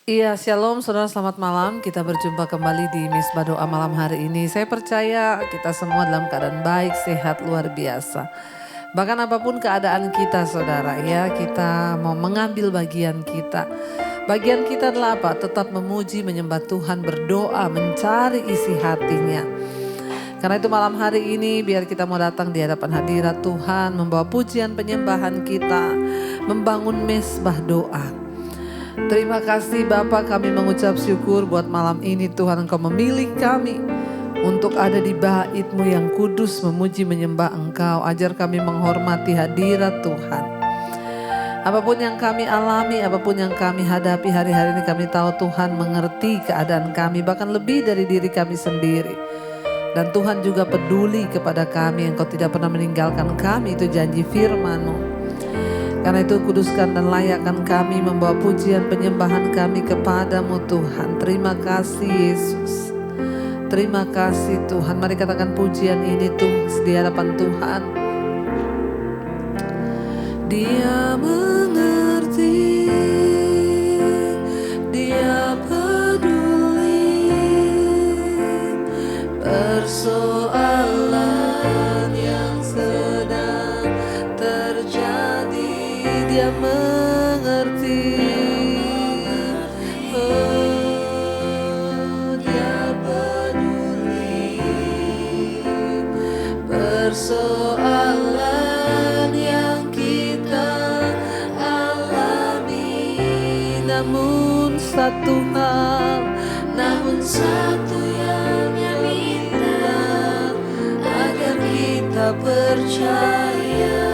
Iya, shalom saudara, selamat malam. Kita berjumpa kembali di Misbah Doa malam hari ini. Saya percaya kita semua dalam keadaan baik, sehat, luar biasa. Bahkan apapun keadaan kita saudara ya, kita mau mengambil bagian kita. Bagian kita adalah apa? Tetap memuji, menyembah Tuhan, berdoa, mencari isi hatinya. Karena itu malam hari ini biar kita mau datang di hadapan hadirat Tuhan, membawa pujian penyembahan kita, membangun mesbah doa. Terima kasih Bapa, kami mengucap syukur buat malam ini Tuhan Engkau memilih kami untuk ada di bait-Mu yang kudus, memuji menyembah Engkau. Ajar kami menghormati hadirat Tuhan. Apapun yang kami alami, apapun yang kami hadapi hari-hari ini, kami tahu Tuhan mengerti keadaan kami, bahkan lebih dari diri kami sendiri. Dan Tuhan juga peduli kepada kami, Engkau tidak pernah meninggalkan kami, itu janji firman-Mu. Karena itu kuduskan dan layakkan kami membawa pujian penyembahan kami kepadamu Tuhan. Terima kasih Yesus. Terima kasih Tuhan. Mari katakan pujian ini tuh di hadapan Tuhan. Dia mengerti, Dia peduli persoalan yang sedang terjadi. Dia mengerti, Dia peduli persoalan yang kita alami. Namun satu yang minta agar kita percaya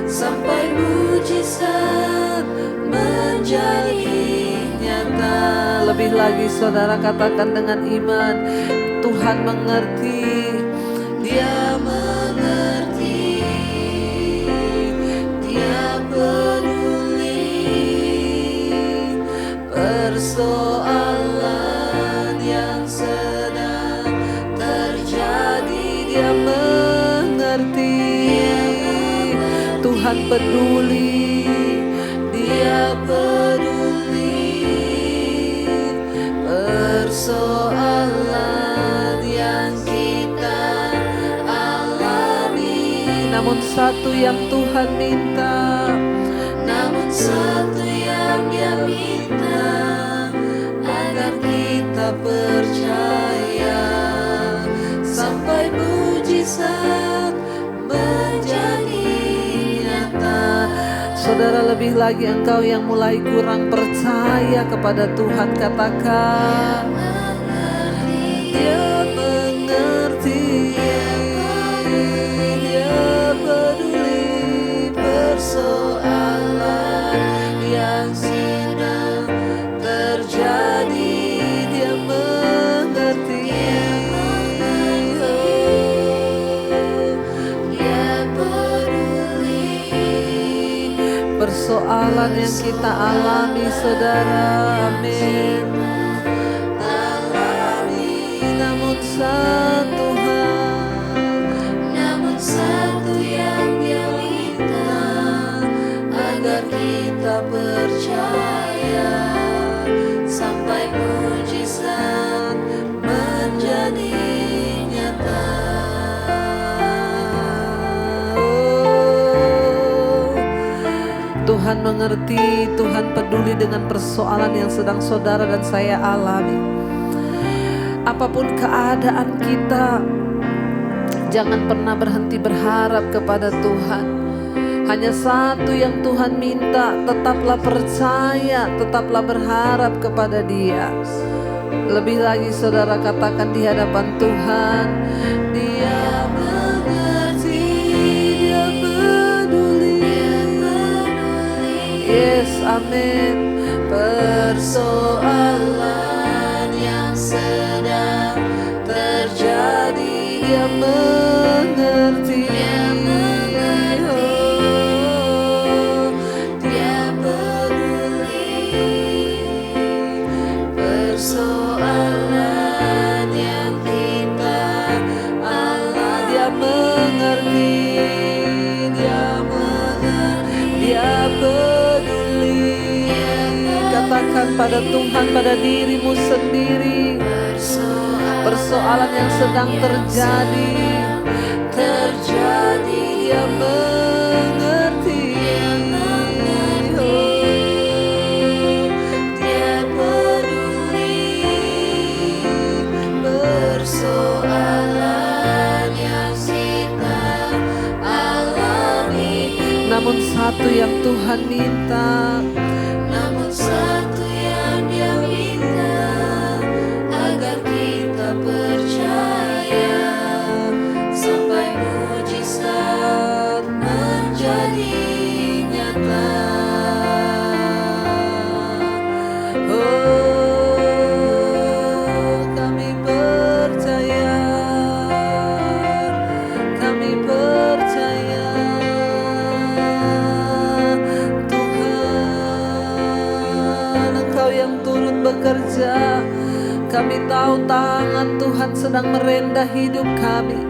sampai mujizat menjadi nyata. Lebih lagi saudara katakan dengan iman, Tuhan mengerti, Dia mengerti, Dia peduli persoalan yang sedang terjadi. Dia mengerti, Tuhan peduli, Dia peduli persoalan yang kita alami. Namun satu yang Tuhan minta, namun satu yang Dia minta agar kita percaya sampai mujizat menjadi. Saudara, lebih lagi engkau yang mulai kurang percaya kepada Tuhan, katakan Dia mengerti, Dia peduli persoalan yang sedang terjadi. Dia mengerti, persoalan yang kita alami saudara, amin. Alami, namun satu yang Dia minta agar kita percaya sampai mujizat menjadi nyata. Tuhan mengerti, Tuhan peduli dengan persoalan yang sedang saudara dan saya alami. Apapun keadaan kita, jangan pernah berhenti berharap kepada Tuhan. Hanya satu yang Tuhan minta, tetaplah percaya, tetaplah berharap kepada Dia. Lebih lagi saudara katakan di hadapan Tuhan, Dia mengerti, Dia peduli. Yes, amin. Persoalan yang sedang terjadi, Dia mengerti, Dia peduli persoalan yang kita alami. Dia mengerti, Dia peduli. Katakan serahkan pada Tuhan, pada dirimu sendiri. Persoalan yang sedang terjadi, Dia mengerti. Dia peduli persoalan yang kita alami. Namun satu yang Tuhan minta, namun satu yang Dia minta, agar kita percaya sampai mujizat menjadi nyata. Oh, kami percaya, kami percaya Tuhan, Engkau yang turut bekerja. Kami tahu tangan Tuhan sedang merendah hidup kami.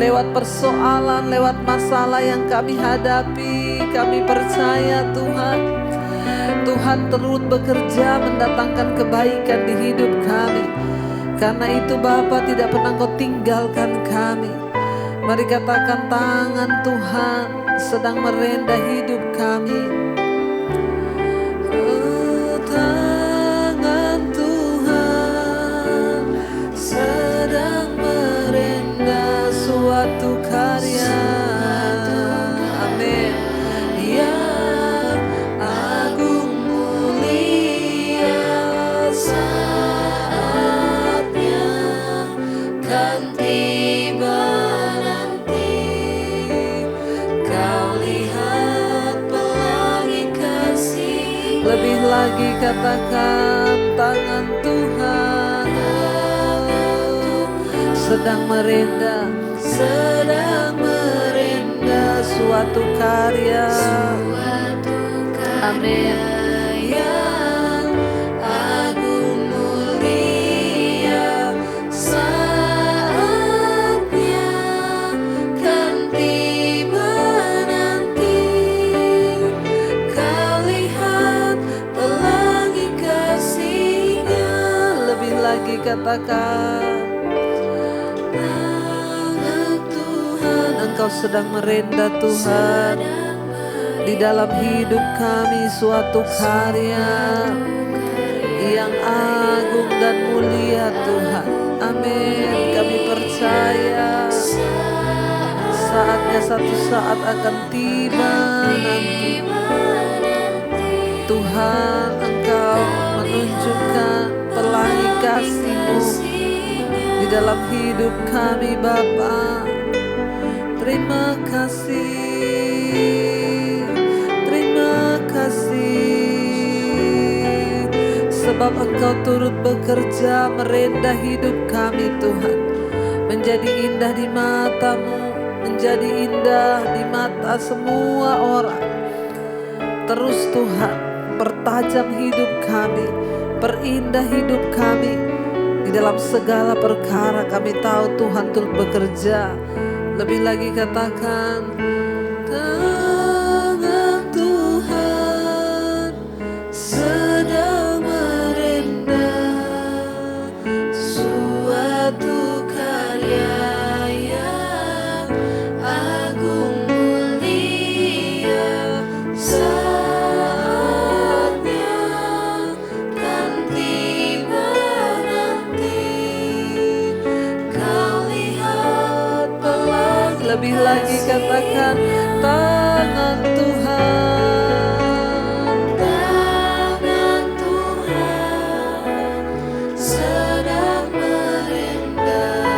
Lewat persoalan, lewat masalah yang kami hadapi, kami percaya Tuhan, Tuhan turut bekerja mendatangkan kebaikan di hidup kami. Karena itu Bapa, tidak pernah Kau tinggalkan kami. Mari katakan, tangan Tuhan sedang merendah hidup kami. Tangan Tuhan sedang merendah suatu karya. Amin. Yang agung mulia, saatnya kan tiba nanti. Kau lihat pelangi kasih. Lebih lagi katakan, tangan Tuhan sedang merendah, sedang merendah suatu karya. Amin. Yang agung mulia, saatnya kan tiba nanti. Kau lihat pelangi kasih-Nya. Lebih lagi katakan, Engkau sedang merendah Tuhan di dalam hidup kami suatu karya yang agung dan mulia Tuhan. Amin. Kami percaya saatnya satu saat akan tiba nanti. Tuhan, Engkau menunjukkan pelangi kasih-Mu di dalam hidup kami Bapa. Terima kasih, terima kasih, sebab Engkau turut bekerja merendah hidup kami Tuhan, menjadi indah di mata-Mu, menjadi indah di mata semua orang. Terus Tuhan, pertajam hidup kami, perindah hidup kami di dalam segala perkara. Kami tahu Tuhan turut bekerja. Lebih lagi katakan, tangan Tuhan sedang merendah suatu karya yang agung mulia, saatnya kan tiba nanti. Kau lihat pelangi. Lebih lagi katakan, tangan Tuhan, tangan Tuhan sedang merendah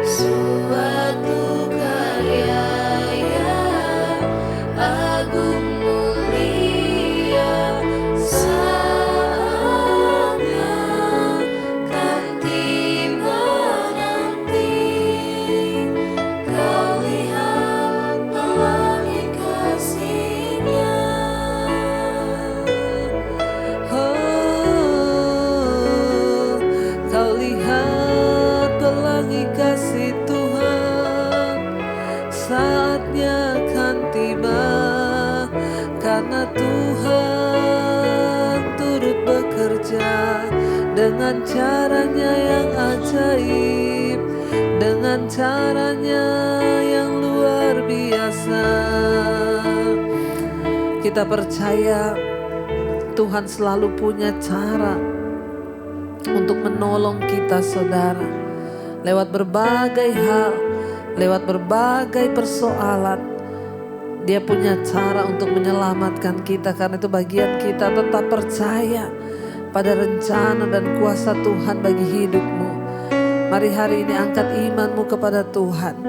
suatu karya yang agung mulia, saatnya kan tiba nanti. Kau lihat pelangi dengan caranya yang ajaib, dengan caranya yang luar biasa. Kita percaya Tuhan selalu punya cara untuk menolong kita saudara. Lewat berbagai hal, lewat berbagai persoalan, Dia punya cara untuk menyelamatkan kita. Karena itu bagian kita tetap percaya pada rencana dan kuasa Tuhan bagi hidupmu. Mari hari ini angkat imanmu kepada Tuhan.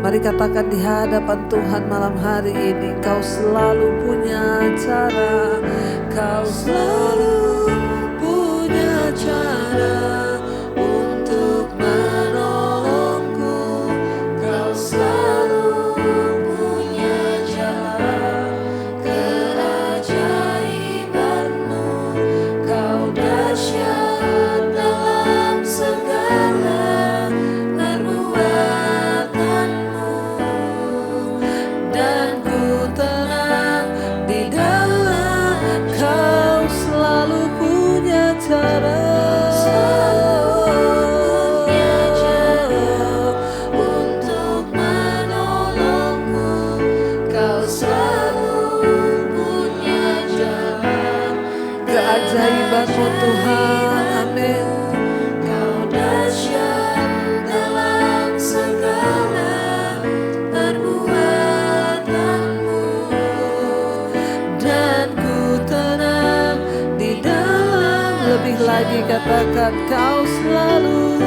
Mari katakan di hadapan Tuhan malam hari ini, Kau selalu punya cara. Kau selalu punya cara untuk menolongku. Kau selalu punya jalan keajaibanmu. Kau dahsyat dalam segala perbuatanmu, dan ku tenang di dalam Kau selalu punya cara. Untuk menolongku, Kau selalu punya jalan keajaibanmu Tuhan. Amin. Kau dahsyat dalam segala perbuatanmu, dan ku tenang di dalam. Lebih lagi katakan, Kau selalu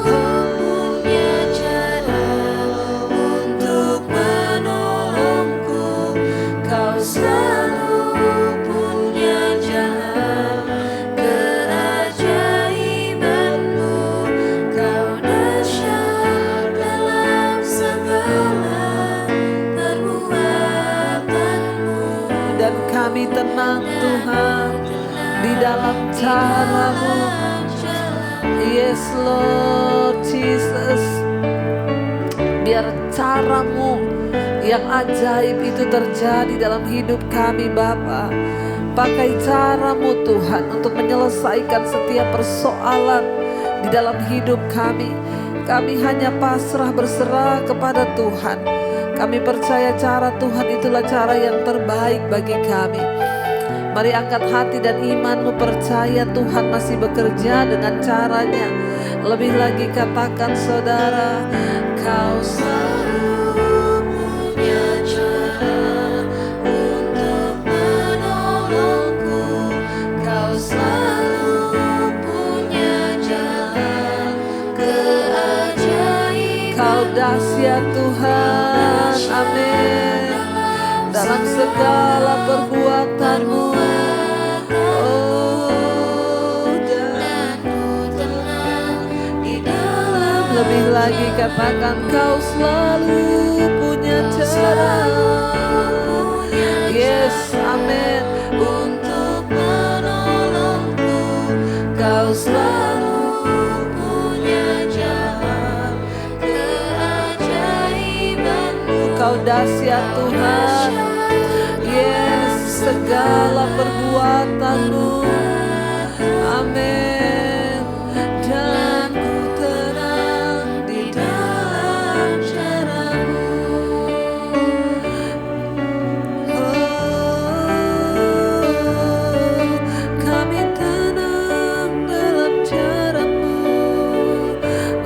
punya cara untuk menolongku. Kau selalu punya jalan keajaibanmu. Kau dahsyat dalam segala perbuatanmu, dan kami tenang Tuhan di dalam cara-Mu. Yes Lord Jesus, biar cara-Mu yang ajaib itu terjadi dalam hidup kami Bapa. Pakai cara-Mu Tuhan untuk menyelesaikan setiap persoalan di dalam hidup kami. Kami hanya pasrah berserah kepada Tuhan. Kami percaya cara Tuhan itulah cara yang terbaik bagi kami. Mari angkat hati dan imanmu, percaya Tuhan masih bekerja dengan caranya. Lebih lagi katakan saudara, Kau selalu punya cara untuk menolongku. Kau selalu punya jalan keajaiban. Kau dahsyat Tuhan, amin, dalam segala perbuatanmu. Lebih lagi katakan, Kau selalu punya cara. Yes, amin, untuk menolongku. Kau selalu punya jalan keajaibanmu. Kau dahsyat Tuhan. Yes, segala perbuatanmu. Amin.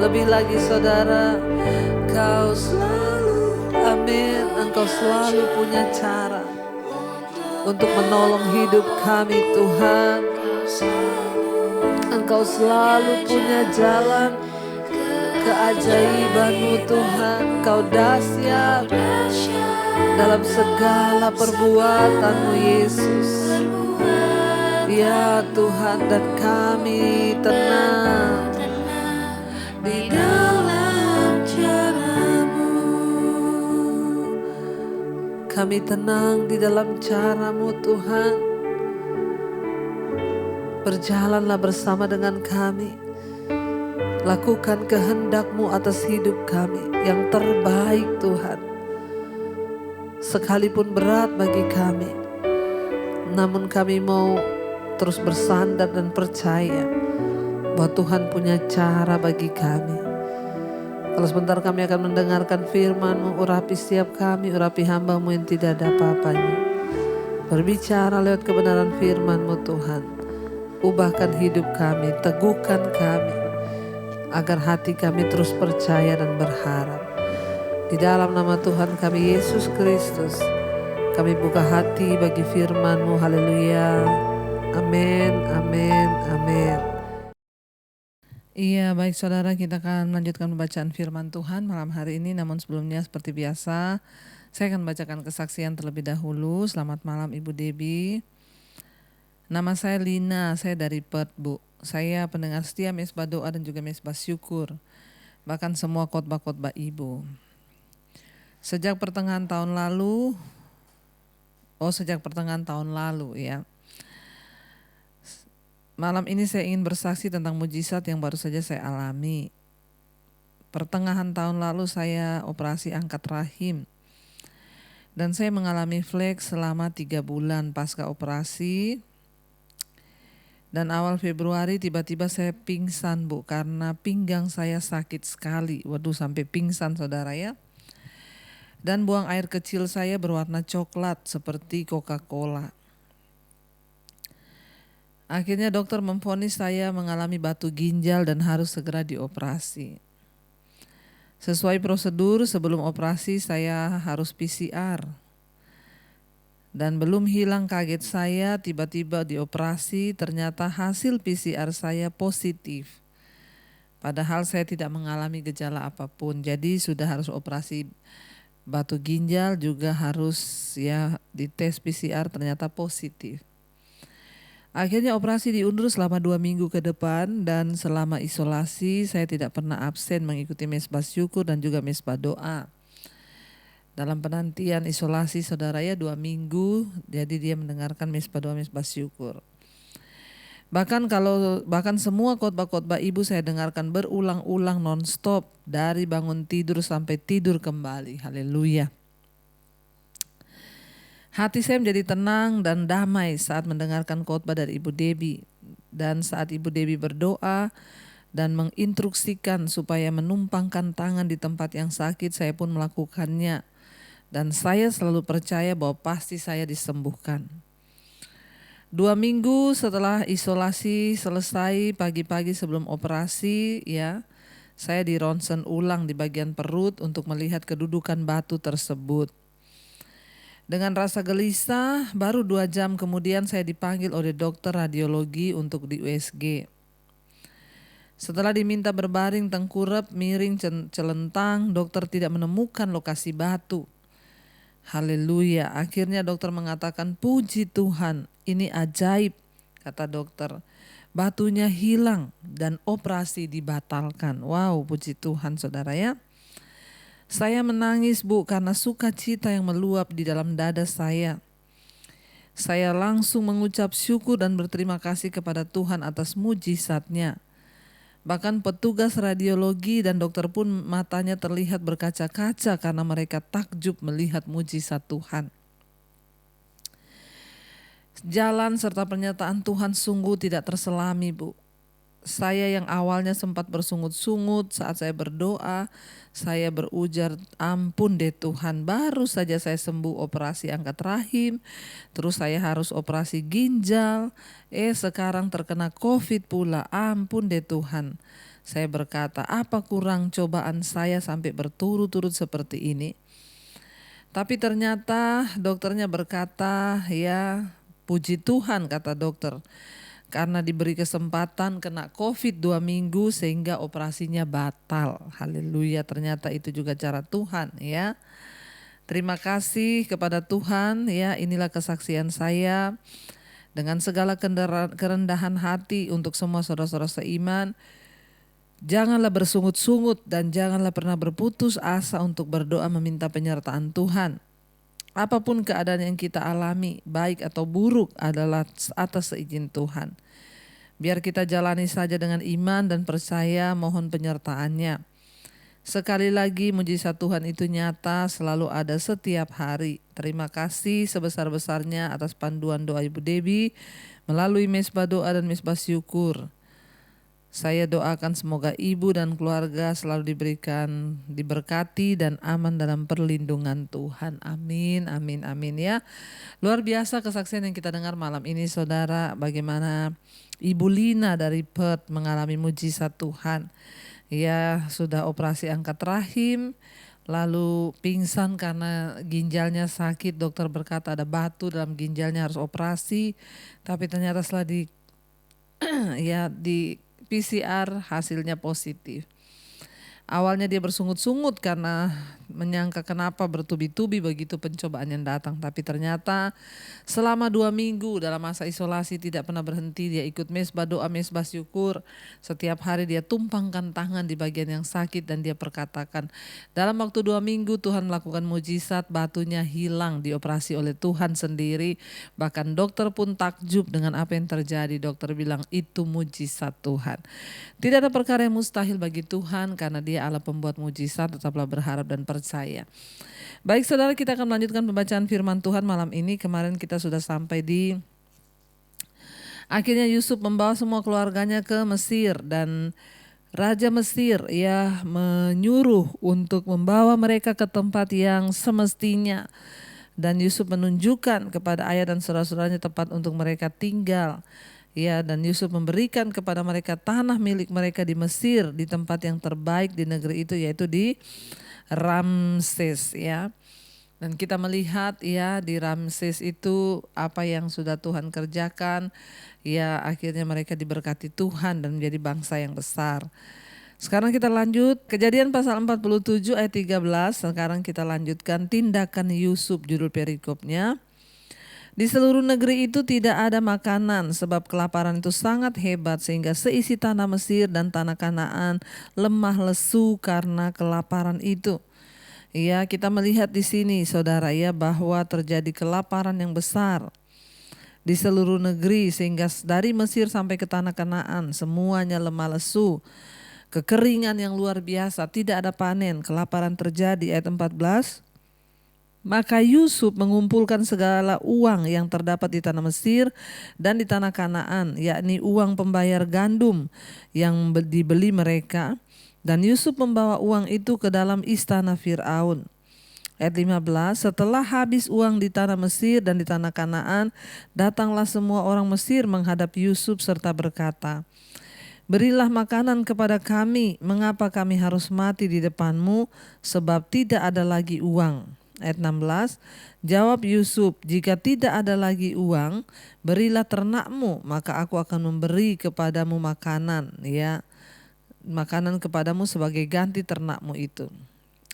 Lebih lagi saudara, Kau selalu, amin, Engkau selalu punya cara untuk menolong hidup kami Tuhan. Engkau selalu punya jalan keajaiban-Mu Tuhan. Kau dahsyat dalam segala perbuatan-Mu Yesus. Ya Tuhan, dan kami tenang di dalam cara-Mu. Kami tenang di dalam cara-Mu Tuhan. Berjalanlah bersama dengan kami. Lakukan kehendak-Mu atas hidup kami yang terbaik Tuhan. Sekalipun berat bagi kami, namun kami mau terus bersandar dan percaya bahwa Tuhan punya cara bagi kami. Kalau sebentar kami akan mendengarkan firman-Mu, urapi setiap kami, urapi hamba-Mu yang tidak ada apa-apanya. Berbicara lewat kebenaran firman-Mu Tuhan. Ubahkan hidup kami, teguhkan kami, agar hati kami terus percaya dan berharap. Di dalam nama Tuhan kami Yesus Kristus, kami buka hati bagi firman-Mu. Haleluya. Amin, amin, amin. Iya, baik saudara, kita akan melanjutkan pembacaan firman Tuhan malam hari ini. Namun sebelumnya seperti biasa, saya akan bacakan kesaksian terlebih dahulu. Selamat malam Ibu Debbie. Nama saya Lina, saya dari Perth, Bu. Saya pendengar setia Mesbah Doa dan juga Mesbah Syukur. Bahkan semua khotbah-khotbah Ibu. Sejak pertengahan tahun lalu ya. Malam ini saya ingin bersaksi tentang mujizat yang baru saja saya alami. Pertengahan tahun lalu saya operasi angkat rahim. Dan saya mengalami flek selama 3 bulan pasca operasi. Dan awal Februari tiba-tiba saya pingsan, Bu, karena pinggang saya sakit sekali. Waduh, sampai pingsan saudara ya. Dan buang air kecil saya berwarna coklat seperti Coca-Cola. Akhirnya dokter memvonis saya mengalami batu ginjal dan harus segera dioperasi. Sesuai prosedur sebelum operasi saya harus PCR. Dan belum hilang kaget saya, tiba-tiba dioperasi ternyata hasil PCR saya positif. Padahal saya tidak mengalami gejala apapun, jadi sudah harus operasi batu ginjal, juga harus ya dites PCR, ternyata positif. Akhirnya operasi diundur selama 2 minggu ke depan, dan selama isolasi saya tidak pernah absen mengikuti Mesbah Syukur dan juga Mesbah Doa. Dalam penantian isolasi saudara ya 2 minggu, jadi dia mendengarkan Mesbah Doa, Mesbah Syukur. Bahkan semua khotbah-khotbah Ibu saya dengarkan berulang-ulang non-stop, dari bangun tidur sampai tidur kembali. Haleluya. Hati saya menjadi tenang dan damai saat mendengarkan khotbah dari Ibu Debbie. Dan saat Ibu Debbie berdoa dan menginstruksikan supaya menumpangkan tangan di tempat yang sakit, saya pun melakukannya. Dan saya selalu percaya bahwa pasti saya disembuhkan. 2 minggu setelah isolasi selesai, pagi-pagi sebelum operasi ya, saya di ronsen ulang di bagian perut untuk melihat kedudukan batu tersebut. Dengan rasa gelisah, baru 2 jam kemudian saya dipanggil oleh dokter radiologi untuk di USG. Setelah diminta berbaring tengkurap, miring, celentang, dokter tidak menemukan lokasi batu. Haleluya. Akhirnya dokter mengatakan, puji Tuhan, ini ajaib, kata dokter. Batunya hilang dan operasi dibatalkan. Wow, puji Tuhan saudara ya. Saya menangis, Bu, karena sukacita yang meluap di dalam dada saya. Saya langsung mengucap syukur dan berterima kasih kepada Tuhan atas mujizatnya. Bahkan petugas radiologi dan dokter pun matanya terlihat berkaca-kaca karena mereka takjub melihat mujizat Tuhan. Jalan serta pernyataan Tuhan sungguh tidak terselami, Bu. Saya yang awalnya sempat bersungut-sungut saat saya berdoa, saya berujar, ampun deh Tuhan, baru saja saya sembuh operasi angkat rahim, terus saya harus operasi ginjal, sekarang terkena COVID pula, ampun deh Tuhan. Saya berkata, apa kurang cobaan saya sampai berturut-turut seperti ini? Tapi ternyata dokternya berkata, ya puji Tuhan, kata dokter. Karena diberi kesempatan kena COVID 2 minggu sehingga operasinya batal. Haleluya, ternyata itu juga cara Tuhan ya. Terima kasih kepada Tuhan ya, inilah kesaksian saya. Dengan segala kerendahan hati untuk semua saudara-saudara seiman. Janganlah bersungut-sungut dan janganlah pernah berputus asa untuk berdoa meminta penyertaan Tuhan. Apapun keadaan yang kita alami, baik atau buruk, adalah atas seizin Tuhan. Biar kita jalani saja dengan iman dan percaya, mohon penyertaannya. Sekali lagi mujizat Tuhan itu nyata, selalu ada setiap hari. Terima kasih sebesar-besarnya atas panduan doa Ibu Debbie melalui mesbah doa dan mesbah syukur. Saya doakan semoga ibu dan keluarga selalu diberkati dan aman dalam perlindungan Tuhan. Amin, amin, amin ya. Luar biasa kesaksian yang kita dengar malam ini saudara, bagaimana Ibu Lina dari Perth mengalami mujizat Tuhan. Ia sudah operasi angkat rahim, lalu pingsan karena ginjalnya sakit. Dokter berkata ada batu dalam ginjalnya, harus operasi. Tapi ternyata setelah di PCR hasilnya positif. Awalnya dia bersungut-sungut karena menyangka kenapa bertubi-tubi begitu pencobaan yang datang. Tapi ternyata selama 2 minggu dalam masa isolasi tidak pernah berhenti. Dia ikut mesbah doa, mesbah syukur. Setiap hari dia tumpangkan tangan di bagian yang sakit dan dia perkatakan, dalam waktu 2 minggu Tuhan melakukan mujizat, batunya hilang, dioperasi oleh Tuhan sendiri. Bahkan dokter pun takjub dengan apa yang terjadi. Dokter bilang itu mujizat Tuhan. Tidak ada perkara yang mustahil bagi Tuhan karena Dia Allah pembuat mujizat. Tetaplah berharap dan percaya. Baik saudara, kita akan melanjutkan pembacaan firman Tuhan malam ini. Kemarin kita sudah sampai di akhirnya Yusuf membawa semua keluarganya ke Mesir dan Raja Mesir menyuruh untuk membawa mereka ke tempat yang semestinya. Dan Yusuf menunjukkan kepada ayah dan saudara-saudaranya tempat untuk mereka tinggal. Ya, dan Yusuf memberikan kepada mereka tanah milik mereka di Mesir, di tempat yang terbaik di negeri itu, yaitu di Ramses ya. Dan kita melihat ya di Ramses itu apa yang sudah Tuhan kerjakan. Ya, akhirnya mereka diberkati Tuhan dan menjadi bangsa yang besar. Sekarang kita lanjut Kejadian pasal 47 ayat 13. Sekarang kita lanjutkan tindakan Yusuf, judul perikopnya. Di seluruh negeri itu tidak ada makanan sebab kelaparan itu sangat hebat sehingga seisi tanah Mesir dan tanah Kanaan lemah lesu karena kelaparan itu. Ya, kita melihat di sini saudara ya bahwa terjadi kelaparan yang besar di seluruh negeri sehingga dari Mesir sampai ke tanah Kanaan semuanya lemah lesu. Kekeringan yang luar biasa, tidak ada panen, kelaparan terjadi ayat 14. Maka Yusuf mengumpulkan segala uang yang terdapat di tanah Mesir dan di tanah Kanaan, yakni uang pembayar gandum yang dibeli mereka. Dan Yusuf membawa uang itu ke dalam istana Fir'aun. Ayat 15, setelah habis uang di tanah Mesir dan di tanah Kanaan, datanglah semua orang Mesir menghadap Yusuf serta berkata, berilah makanan kepada kami, mengapa kami harus mati di depanmu, sebab tidak ada lagi uang. Ayat 16, jawab Yusuf, jika tidak ada lagi uang, berilah ternakmu, maka aku akan memberi kepadamu makanan, ya, makanan kepadamu sebagai ganti ternakmu itu.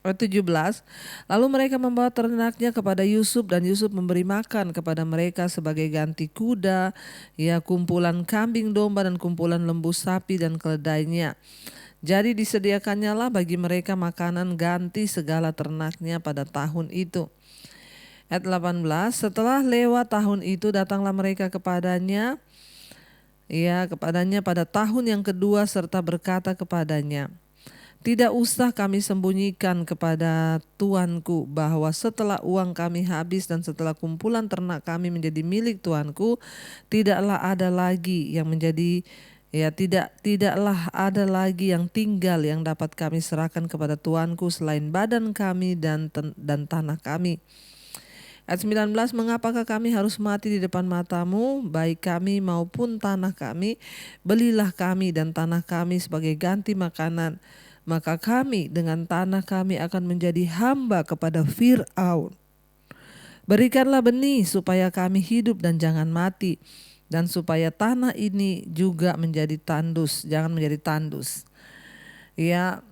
Ayat 17, lalu mereka membawa ternaknya kepada Yusuf dan Yusuf memberi makan kepada mereka sebagai ganti kuda, ya, kumpulan kambing domba dan kumpulan lembu sapi dan keledainya. Jadi disediakannya lah bagi mereka makanan ganti segala ternaknya pada tahun itu. Ayat 18, setelah lewat tahun itu datanglah mereka kepadanya pada tahun yang kedua serta berkata kepadanya, tidak usah kami sembunyikan kepada tuanku bahwa setelah uang kami habis dan setelah kumpulan ternak kami menjadi milik tuanku, tidaklah ada lagi yang menjadi tidaklah ada lagi yang tinggal yang dapat kami serahkan kepada tuanku selain badan kami dan tanah kami. Ayat 19, mengapakah kami harus mati di depan matamu, baik kami maupun tanah kami, belilah kami dan tanah kami sebagai ganti makanan, maka kami dengan tanah kami akan menjadi hamba kepada Fir'aun. Berikanlah benih supaya kami hidup dan jangan mati, dan supaya tanah ini juga menjadi tandus, jangan menjadi tandus. Ya,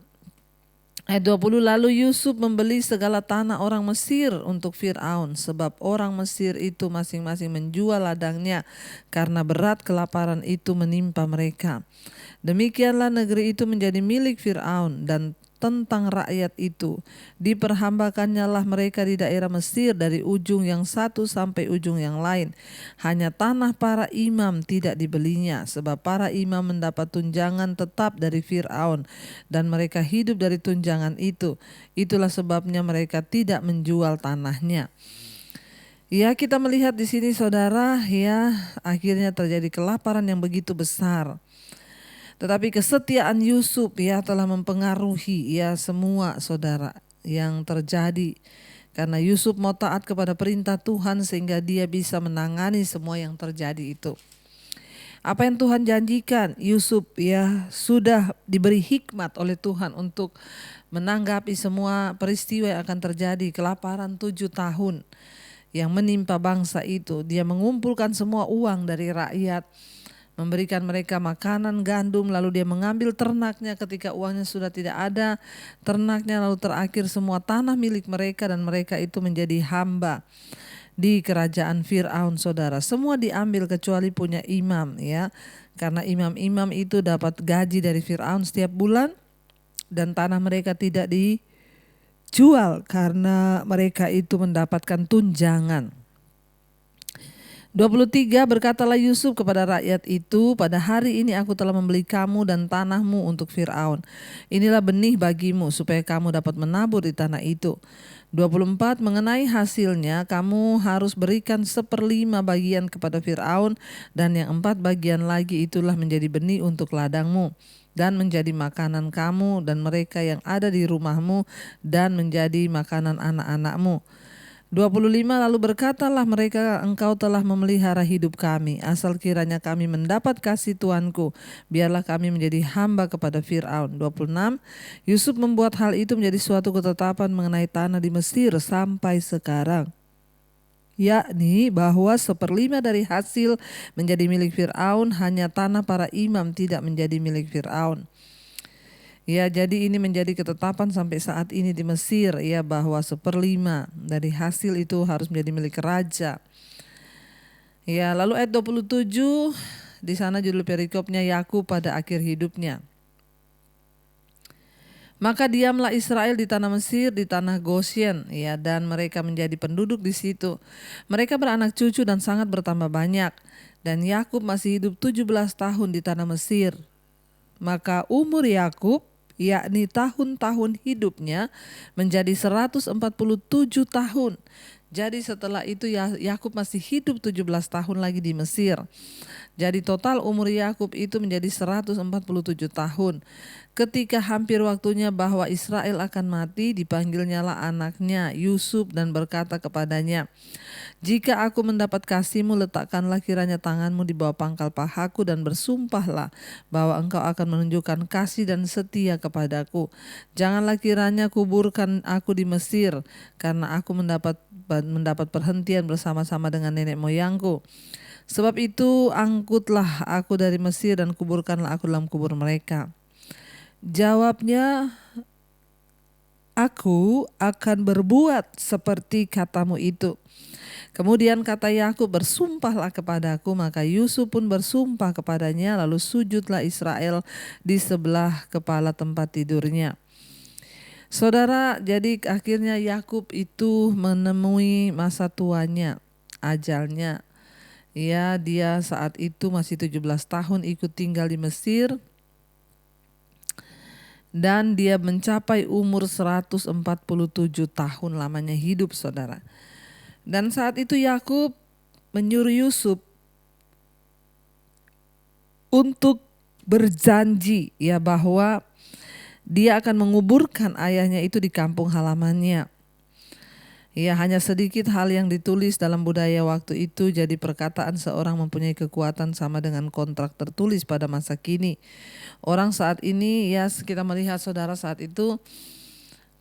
ayat 20, lalu Yusuf membeli segala tanah orang Mesir untuk Fir'aun, sebab orang Mesir itu masing-masing menjual ladangnya karena berat kelaparan itu menimpa mereka. Demikianlah negeri itu menjadi milik Fir'aun dan tentang rakyat itu. Diperhambakannya lah mereka di daerah Mesir dari ujung yang satu sampai ujung yang lain. Hanya tanah para imam tidak dibelinya, sebab para imam mendapat tunjangan tetap dari Fir'aun dan mereka hidup dari tunjangan itu. Itulah sebabnya mereka tidak menjual tanahnya. Ya, kita melihat di sini saudara, ya akhirnya terjadi kelaparan yang begitu besar. Tetapi kesetiaan Yusuf ya telah mempengaruhi ya semua saudara yang terjadi. Karena Yusuf mau taat kepada perintah Tuhan sehingga dia bisa menangani semua yang terjadi itu. Apa yang Tuhan janjikan, Yusuf ya sudah diberi hikmat oleh Tuhan untuk menanggapi semua peristiwa yang akan terjadi. Kelaparan 7 tahun yang menimpa bangsa itu. Dia mengumpulkan semua uang dari rakyat, memberikan mereka makanan gandum, lalu dia mengambil ternaknya ketika uangnya sudah tidak ada ternaknya, lalu terakhir semua tanah milik mereka dan mereka itu menjadi hamba di kerajaan Fir'aun saudara. Semua diambil kecuali punya imam ya, karena imam-imam itu dapat gaji dari Fir'aun setiap bulan dan tanah mereka tidak dijual karena mereka itu mendapatkan tunjangan. 23, berkatalah Yusuf kepada rakyat itu, pada hari ini aku telah membeli kamu dan tanahmu untuk Fir'aun. Inilah benih bagimu supaya kamu dapat menabur di tanah itu. 24, mengenai hasilnya kamu harus berikan 1/5 bagian kepada Fir'aun dan yang 4 bagian lagi itulah menjadi benih untuk ladangmu dan menjadi makanan kamu dan mereka yang ada di rumahmu dan menjadi makanan anak-anakmu. 25, lalu berkatalah mereka, engkau telah memelihara hidup kami, asal kiranya kami mendapat kasih Tuanku, biarlah kami menjadi hamba kepada Fir'aun. 26, Yusuf membuat hal itu menjadi suatu ketetapan mengenai tanah di Mesir sampai sekarang, yakni bahwa 1/5 dari hasil menjadi milik Fir'aun, hanya tanah para imam tidak menjadi milik Fir'aun. Ya, jadi ini menjadi ketetapan sampai saat ini di Mesir ya, bahwa 1/5 dari hasil itu harus menjadi milik raja. Ya, lalu ayat 27 di sana judul perikopnya Yakub pada akhir hidupnya. Maka diamlah Israel di tanah Mesir, di tanah Goshen ya, dan mereka menjadi penduduk di situ. Mereka beranak cucu dan sangat bertambah banyak, dan Yakub masih hidup 17 tahun di tanah Mesir. Maka umur Yakub yakni tahun-tahun hidupnya menjadi 147 tahun. Jadi setelah itu Yakub masih hidup 17 tahun lagi di Mesir. Jadi total umur Yakub itu menjadi 147 tahun. Ketika hampir waktunya bahwa Israel akan mati, dipanggilnyalah anaknya Yusuf dan berkata kepadanya, jika aku mendapat kasihmu, letakkanlah kiranya tanganmu di bawah pangkal pahaku dan bersumpahlah bahwa engkau akan menunjukkan kasih dan setia kepadaku. Janganlah kiranya kuburkan aku di Mesir, karena aku mendapat perhentian bersama-sama dengan nenek moyangku. Sebab itu angkutlah aku dari Mesir dan kuburkanlah aku dalam kubur mereka. Jawabnya, aku akan berbuat seperti katamu itu. Kemudian kata Yakub, bersumpahlah kepadaku. Maka Yusuf pun bersumpah kepadanya, lalu sujudlah Israel di sebelah kepala tempat tidurnya. Saudara, jadi akhirnya Yakub itu menemui masa tuanya, ajalnya. Ya, dia saat itu masih 17 tahun ikut tinggal di Mesir. Dan dia mencapai umur 147 tahun lamanya hidup saudara. Dan saat itu Yakub menyuruh Yusuf untuk berjanji ya bahwa dia akan menguburkan ayahnya itu di kampung halamannya. Ya, hanya sedikit hal yang ditulis dalam budaya waktu itu, jadi perkataan seorang mempunyai kekuatan sama dengan kontrak tertulis pada masa kini. Orang saat ini ya, kita melihat saudara saat itu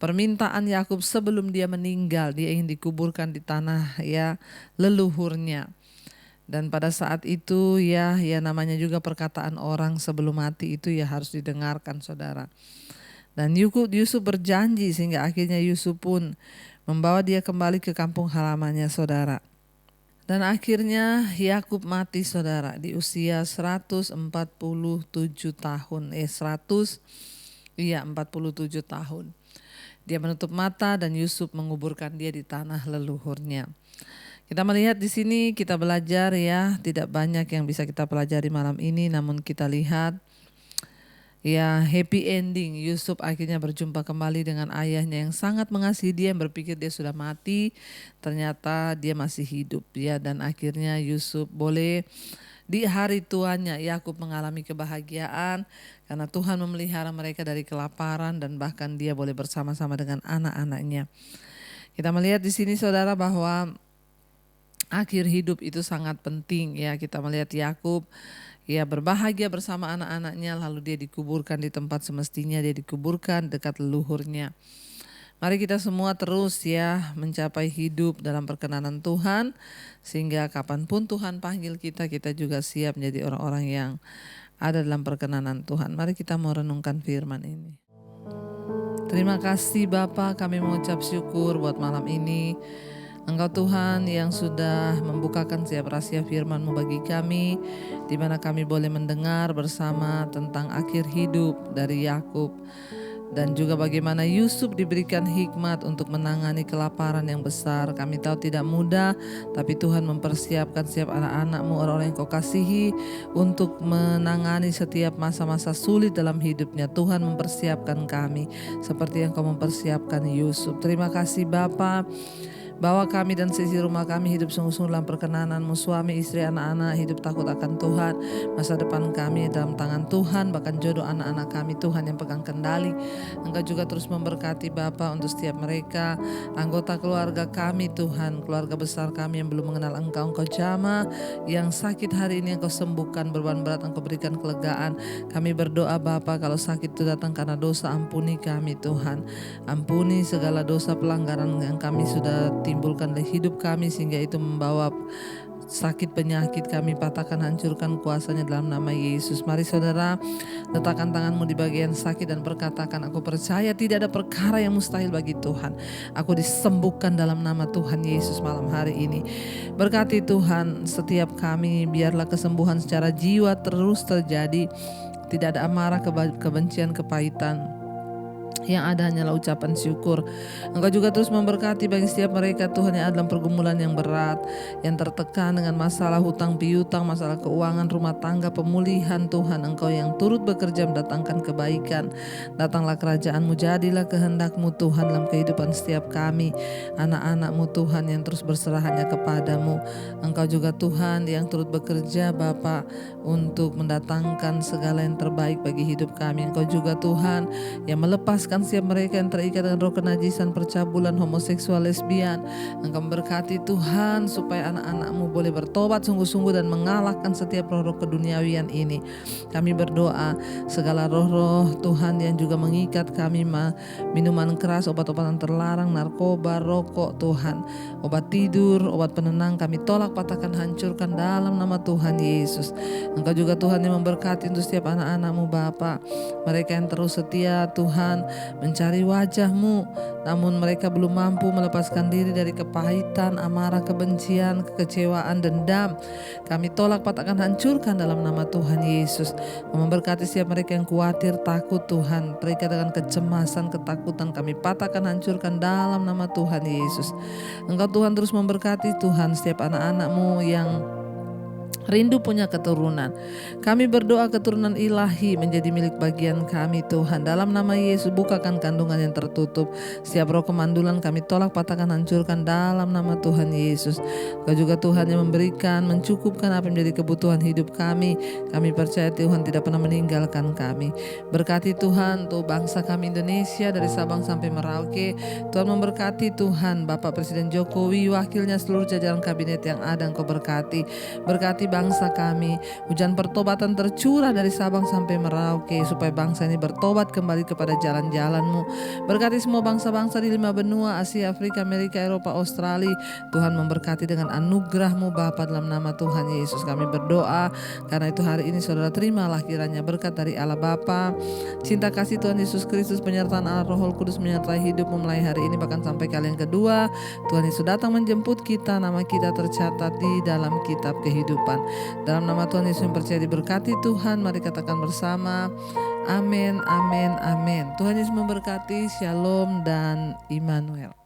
permintaan Yakub sebelum dia meninggal, dia ingin dikuburkan di tanah ya leluhurnya. Dan pada saat itu ya namanya juga perkataan orang sebelum mati itu ya harus didengarkan saudara. Dan Yusuf berjanji sehingga akhirnya Yusuf pun membawa dia kembali ke kampung halamannya saudara. Dan akhirnya Yakub mati saudara di usia 147 tahun. 147 Iya, 47 tahun. Dia menutup mata dan Yusuf menguburkan dia di tanah leluhurnya. Kita melihat di sini, kita belajar ya, tidak banyak yang bisa kita pelajari malam ini, namun kita lihat ya happy ending. Yusuf akhirnya berjumpa kembali dengan ayahnya yang sangat mengasihi dia, yang berpikir dia sudah mati, ternyata dia masih hidup ya. Dan akhirnya Yusuf boleh di hari tuanya Yakub mengalami kebahagiaan karena Tuhan memelihara mereka dari kelaparan dan bahkan dia boleh bersama-sama dengan anak-anaknya. Kita melihat di sini saudara bahwa akhir hidup itu sangat penting ya. Kita melihat Yakub ya berbahagia bersama anak-anaknya, lalu dia dikuburkan di tempat semestinya, dia dikuburkan dekat leluhurnya. Mari kita semua terus ya mencapai hidup dalam perkenanan Tuhan, sehingga kapanpun Tuhan panggil kita, kita juga siap menjadi orang-orang yang ada dalam perkenanan Tuhan. Mari kita mau renungkan firman ini. Terima kasih Bapa, kami mengucap syukur buat malam ini. Engkau Tuhan yang sudah membukakan setiap rahasia firman-Mu bagi kami, di mana kami boleh mendengar bersama tentang akhir hidup dari Yakub. Dan juga bagaimana Yusuf diberikan hikmat untuk menangani kelaparan yang besar. Kami tahu tidak mudah, tapi Tuhan mempersiapkan setiap anak-anak-Mu, orang-orang yang Kau kasihi, untuk menangani setiap masa-masa sulit dalam hidupnya. Tuhan mempersiapkan kami seperti yang Kau mempersiapkan Yusuf. Terima kasih Bapa. Bahwa kami dan sisi rumah kami hidup sungguh-sungguh dalam perkenanan-Mu, suami, istri, anak-anak hidup takut akan Tuhan. Masa depan kami dalam tangan Tuhan, bahkan jodoh anak-anak kami Tuhan yang pegang kendali. Engkau juga terus memberkati Bapa untuk setiap mereka, anggota keluarga kami Tuhan, keluarga besar kami yang belum mengenal Engkau. Engkau jamah yang sakit hari ini, Engkau sembuhkan, beban berat Engkau berikan kelegaan. Kami berdoa Bapa, kalau sakit itu datang karena dosa, ampuni kami Tuhan. Ampuni segala dosa pelanggaran yang kami sudah timbulkan dari hidup kami, sehingga itu membawa sakit penyakit. Kami patahkan, hancurkan kuasanya dalam nama Yesus. Mari saudara, letakkan tanganmu di bagian sakit dan berkatakan, aku percaya tidak ada perkara yang mustahil bagi Tuhan. Aku disembuhkan dalam nama Tuhan Yesus malam hari ini. Berkati Tuhan setiap kami, biarlah kesembuhan secara jiwa terus terjadi. Tidak ada amarah, kebencian, kepahitan. Yang ada hanyalah ucapan syukur. Engkau juga terus memberkati bagi setiap mereka Tuhan yang ada dalam pergumulan yang berat, yang tertekan dengan masalah hutang piutang, masalah keuangan rumah tangga, pemulihan Tuhan. Engkau yang turut bekerja mendatangkan kebaikan. Datanglah kerajaan-Mu, jadilah kehendak-Mu Tuhan dalam kehidupan setiap kami, anak-anak-Mu Tuhan yang terus berserah hanya kepadamu. Engkau juga Tuhan yang turut bekerja Bapa untuk mendatangkan segala yang terbaik bagi hidup kami. Engkau juga Tuhan yang melepaskan setiap mereka yang terikat dengan roh kenajisan, percabulan, homoseksual, lesbian. Engkau memberkati Tuhan supaya anak-anak-Mu boleh bertobat sungguh-sungguh dan mengalahkan setiap roh-roh keduniawian ini. Kami berdoa segala roh-roh Tuhan yang juga mengikat kami, minuman keras, obat-obatan terlarang, narkoba, rokok Tuhan, obat tidur, obat penenang, kami tolak, patahkan, hancurkan dalam nama Tuhan Yesus. Engkau juga Tuhan yang memberkati untuk setiap anak-anak-Mu Bapa, mereka yang terus setia Tuhan mencari wajah-Mu, namun mereka belum mampu melepaskan diri dari kepahitan, amarah, kebencian, kekecewaan, dendam. Kami tolak, patahkan, hancurkan dalam nama Tuhan Yesus. Memberkati setiap mereka yang khawatir, takut Tuhan, mereka dengan kecemasan, ketakutan, kami patahkan, hancurkan dalam nama Tuhan Yesus. Engkau Tuhan terus memberkati Tuhan setiap anak-anak-Mu yang rindu punya keturunan. Kami berdoa keturunan ilahi menjadi milik bagian kami Tuhan. Dalam nama Yesus, bukakan kandungan yang tertutup. Setiap roh kemandulan kami tolak, patahkan, hancurkan dalam nama Tuhan Yesus. Kau juga Tuhan yang memberikan, mencukupkan apa yang menjadi kebutuhan hidup kami. Kami percaya Tuhan tidak pernah meninggalkan kami. Berkati Tuhan untuk bangsa kami Indonesia dari Sabang sampai Merauke. Tuhan memberkati Tuhan Bapak Presiden Jokowi, wakilnya, seluruh jajaran kabinet yang ada. Engkau berkati. Berkati bangsa kami, hujan pertobatan tercurah dari Sabang sampai Merauke, supaya bangsa ini bertobat kembali kepada jalan-jalan-Mu. Berkati semua bangsa-bangsa di 5 benua, Asia, Afrika, Amerika, Eropa, Australia. Tuhan memberkati dengan anugerah-Mu Bapa, dalam nama Tuhan Yesus kami berdoa. Karena itu hari ini saudara terimalah kiranya berkat dari Allah Bapa, cinta kasih Tuhan Yesus Kristus, penyertaan Allah Roh Kudus menyertai hidupmu mulai hari ini bahkan sampai kali yang kedua. Tuhan Yesus datang menjemput kita, nama kita tercatat di dalam kitab kehidupan. Dalam nama Tuhan Yesus yang percaya diberkati Tuhan, mari katakan bersama, Amin, amin, amin. Tuhan Yesus memberkati. Shalom dan Immanuel.